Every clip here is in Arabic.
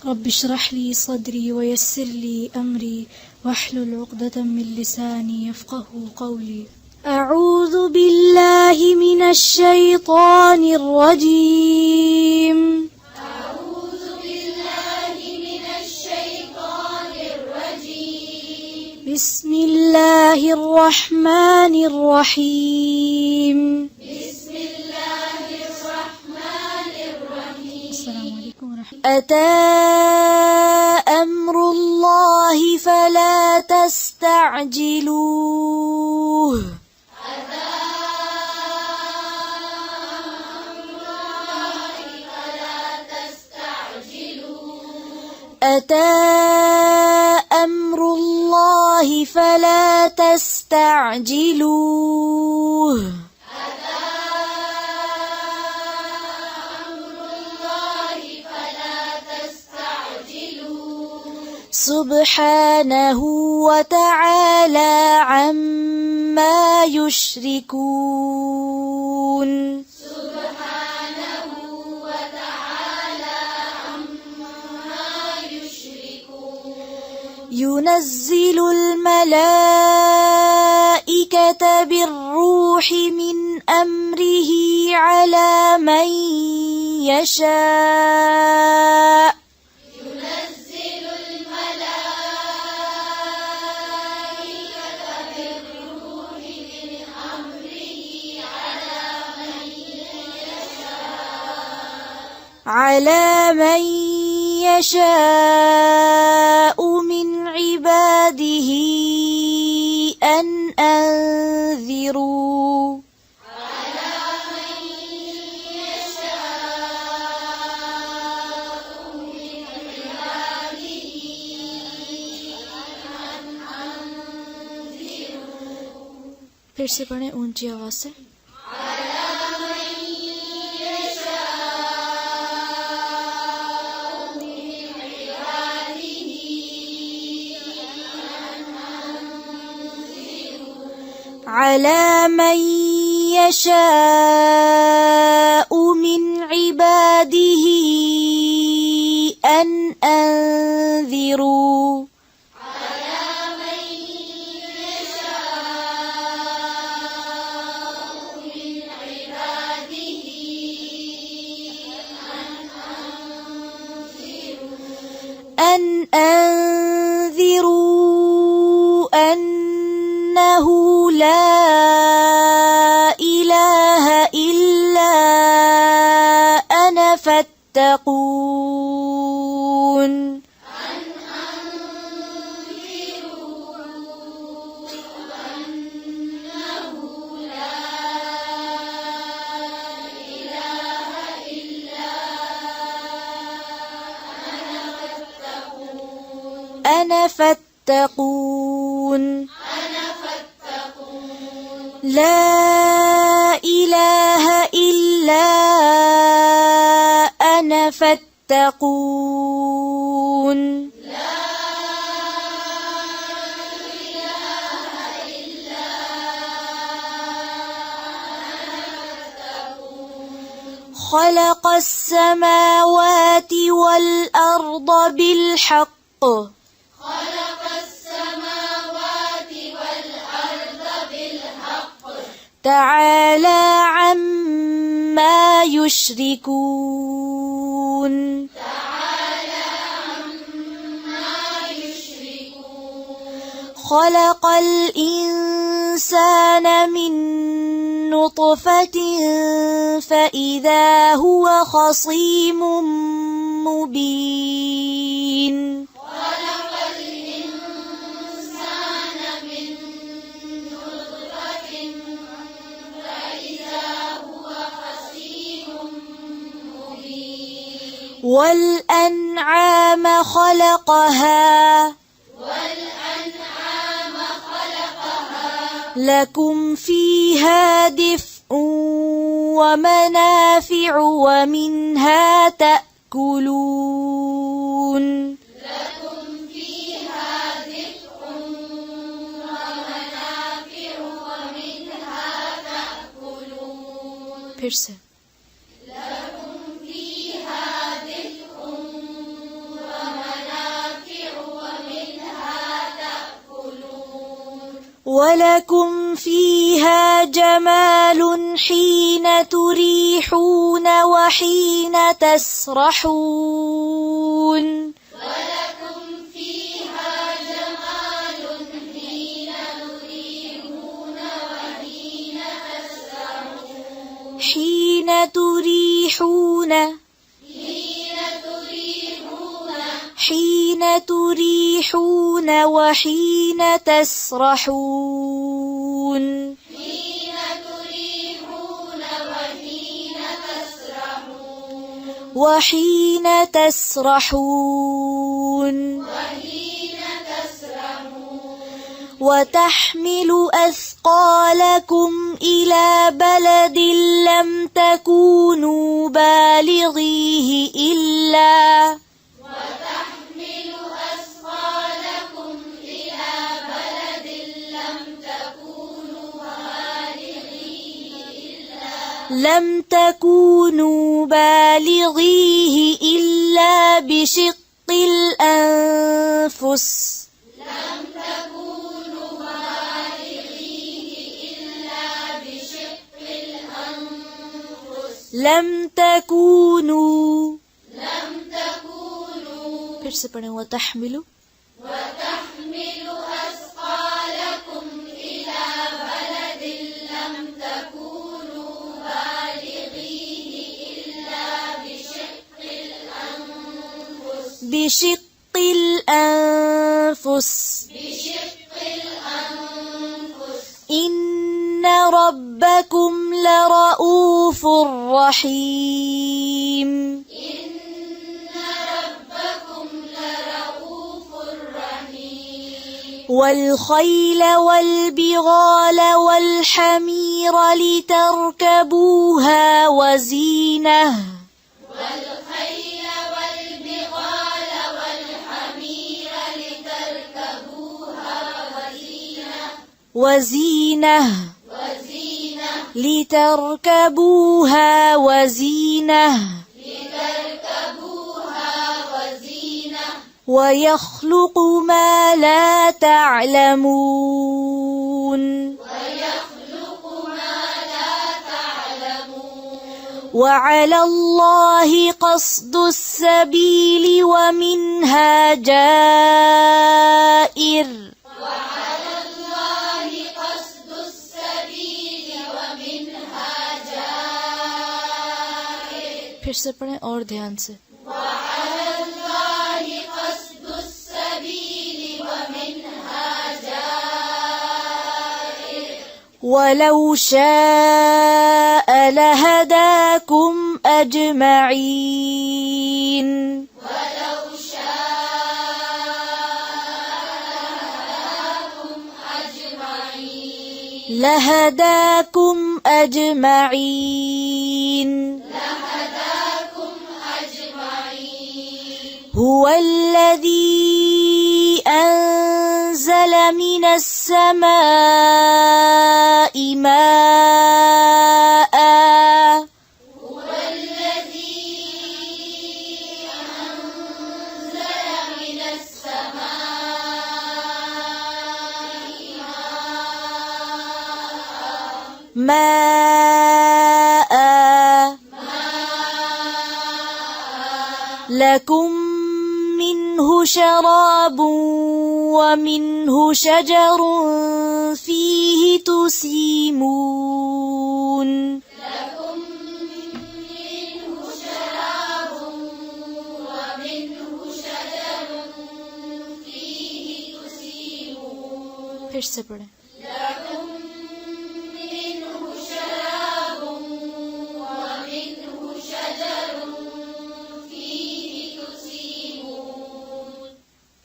رب اشرح لي صدري ويسر لي أمري واحلل عقدة من لساني يفقه قولي. أعوذ بالله من الشيطان الرجيم. أعوذ بالله من الشيطان الرجيم. بسم الله الرحمن الرحيم. بسم الله الرحمن الرحيم. السلام عليكم ورحمة الله. أتى أمر الله فلا تستعجلوه. أتى أمر الله فلا تستعجلوه. سبحانه وتعالى عما يشركون. ينزل الملائكة بالروح من أمره على من يشاء. ينزل الملائكة بالروح من أمره على من يشاء من عباده أن أنذروا. फिर से पढ़ें ऊंची आवाज से. على من يشاء من عباده أن أنذروا. أن أنذروا أنه لا إله إلا أنا فاتقون. أنا فاتقون. لا إله إلا أنا فاتقون. خلق السماوات والأرض بالحق. تعالى عما يشركون. خلق الإنسان من نطفة فإذا هو خصيم مبين. والأنعام خلقها لكم فيها دفء ومنافع ومنها تأكلون. फिर से. ولكم فيها جمال حين تريحون وحين تسرحون ولكم فيها جمال حين تريحون وحين تسرحون حين تريحون وحين تسرحون وحين تسرحون وتحمل أثقالكم إلى بلد لم تكونوا بالغيه إلا بشق الأنفس फिर से पढ़ें वतहमिलु أثقالكم إلى بلد لم تكونوا بالغيه إلا بشق الأنفس إن ربكم لرؤوف رحيم والخيل والبغال والحمير لتركبوها وزينة لتركبوها وزينة ويخلق ما لا تعلمون وعلى الله قصد السبيل ومنها جائر फिर से पढ़ें और ध्यान से ولو شاء لهداكم أجمعين لهداكم أجمعين هو الذي أنزل من السماء ماء لكم منه شراب ومنه شجر فيه تسيمون फिर से पढ़ें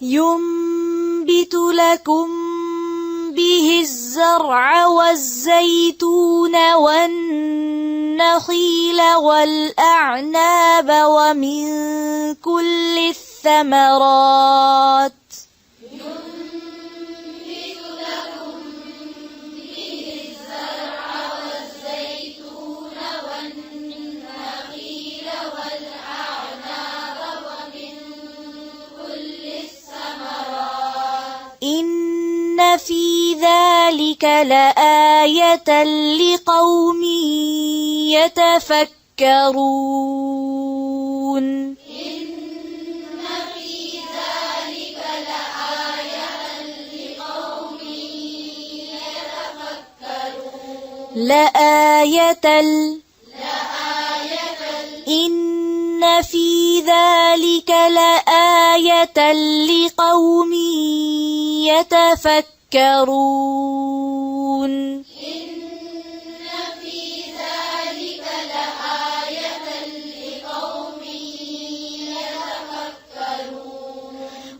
ينبت لكم به الزرع والزيتون والنخيل والأعناب ومن كل الثمرات إن في ذلك ذلك لآية لقوم يتفكرون إن في ذلك لآية لقوم يتفكرون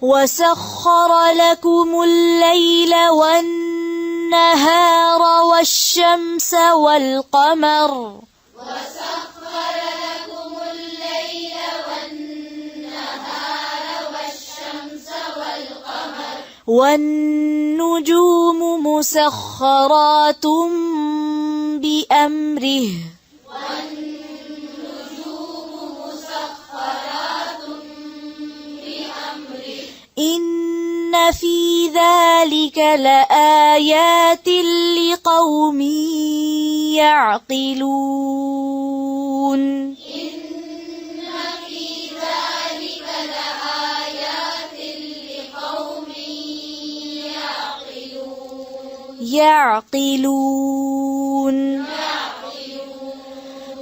وسخر لكم الليل والنهار والشمس والقمر والنجوم مسخرات بأمره إن في ذلك لآيات لقوم يعقلون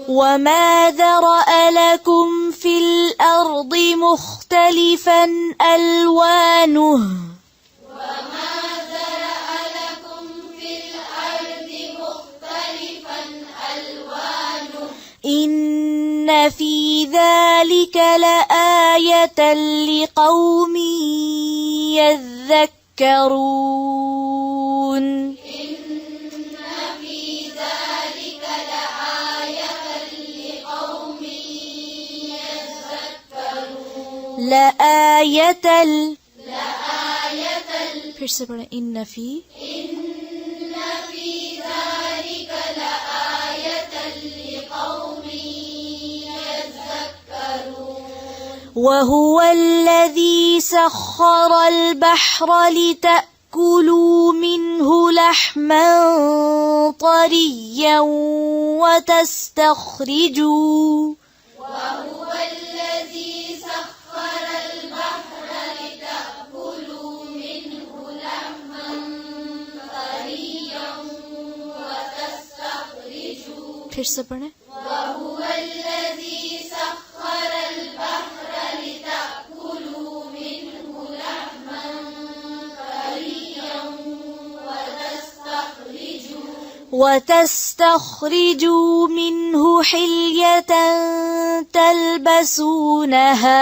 وما ذرأ لكم في الأرض مختلفا ألوانه إن في ذلك لآية لقوم يذكرون फिर से पढ़ें إن في ذلك لآية لقوم يذكرون وهو الذي سخر البحر لتأكلوا منه لحما طريا وتستخرجوا फिर से पढ़ें وهو الذي سخر البحر لتأكلوا منه لحما طريا وتستخرجوا منه حلية تلبسونها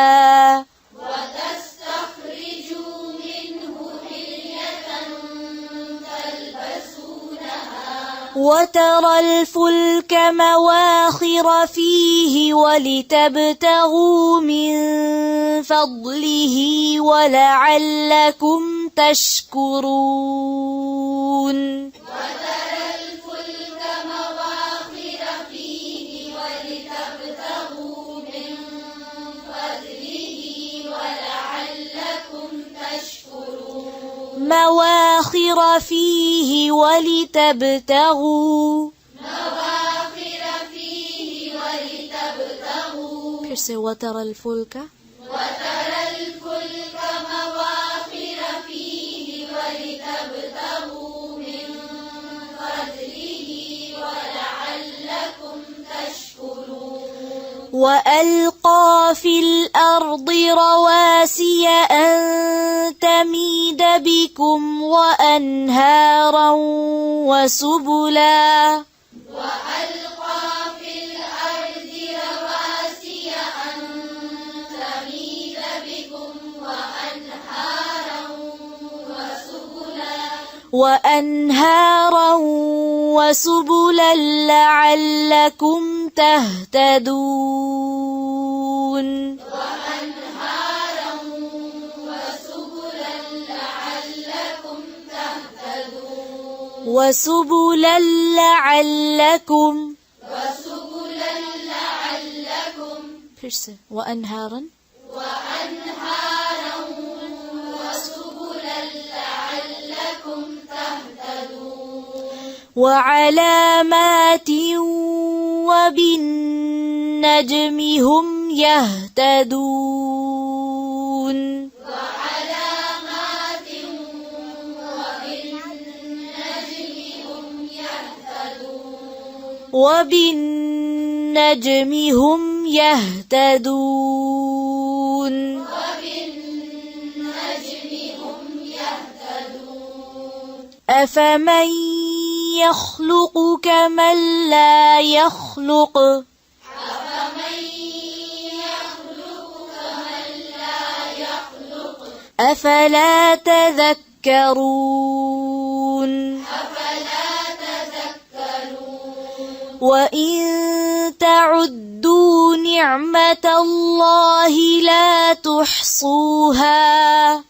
وترى الفلك مواخر فيه ولتبتغوا من فضله ولعلكم تشكرون مواخر فيه ولتبتغوا फिर से وترى الفلك مواخر فيه ولتبتغوا من فضله ولعلكم تشكرون وألقى في الأرض رواسي أن تميد بكم وأنهارا وسبلا وسبلا لعلكم تهتدون وسبلا لعلكم फिर से وأنهارا وسبلا لعلكم تهتدون وعلامات وبالنجم هم يهتدون وبالنجم هم يهتدون أفمن يخلق كمن لا يخلق أفلا تذكرون وإن تعدوا نعمة الله لا تحصوها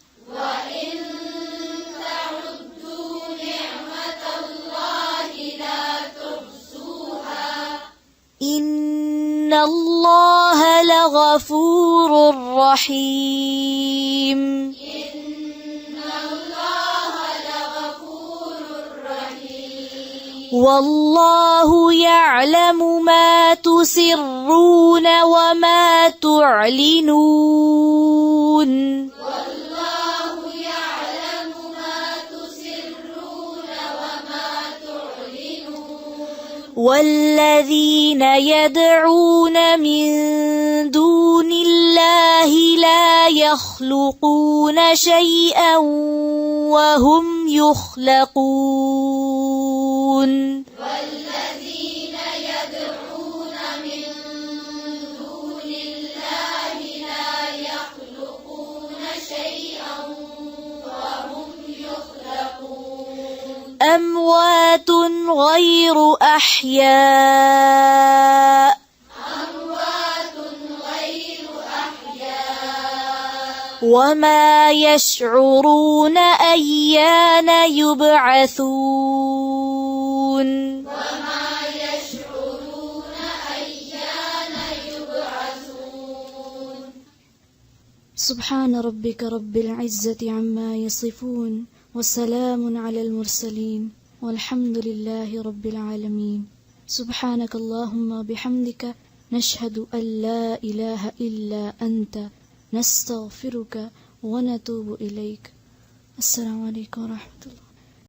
إن الله لغفور رحيم والله يعلم ما تسرون وما تعلنون والذين يدعون من دون الله لا يخلقون شيئا وهم يخلقون أموات غير أحياء وما يشعرون أيان يبعثون سبحان ربك رب العزة عما يصفون وسلام على المرسلين والحمد لله رب العالمين سبحانك اللهم بحمدك نشهد أن لا إله إلا أنت نستغفرك ونتوب إليك السلام عليكم ورحمة الله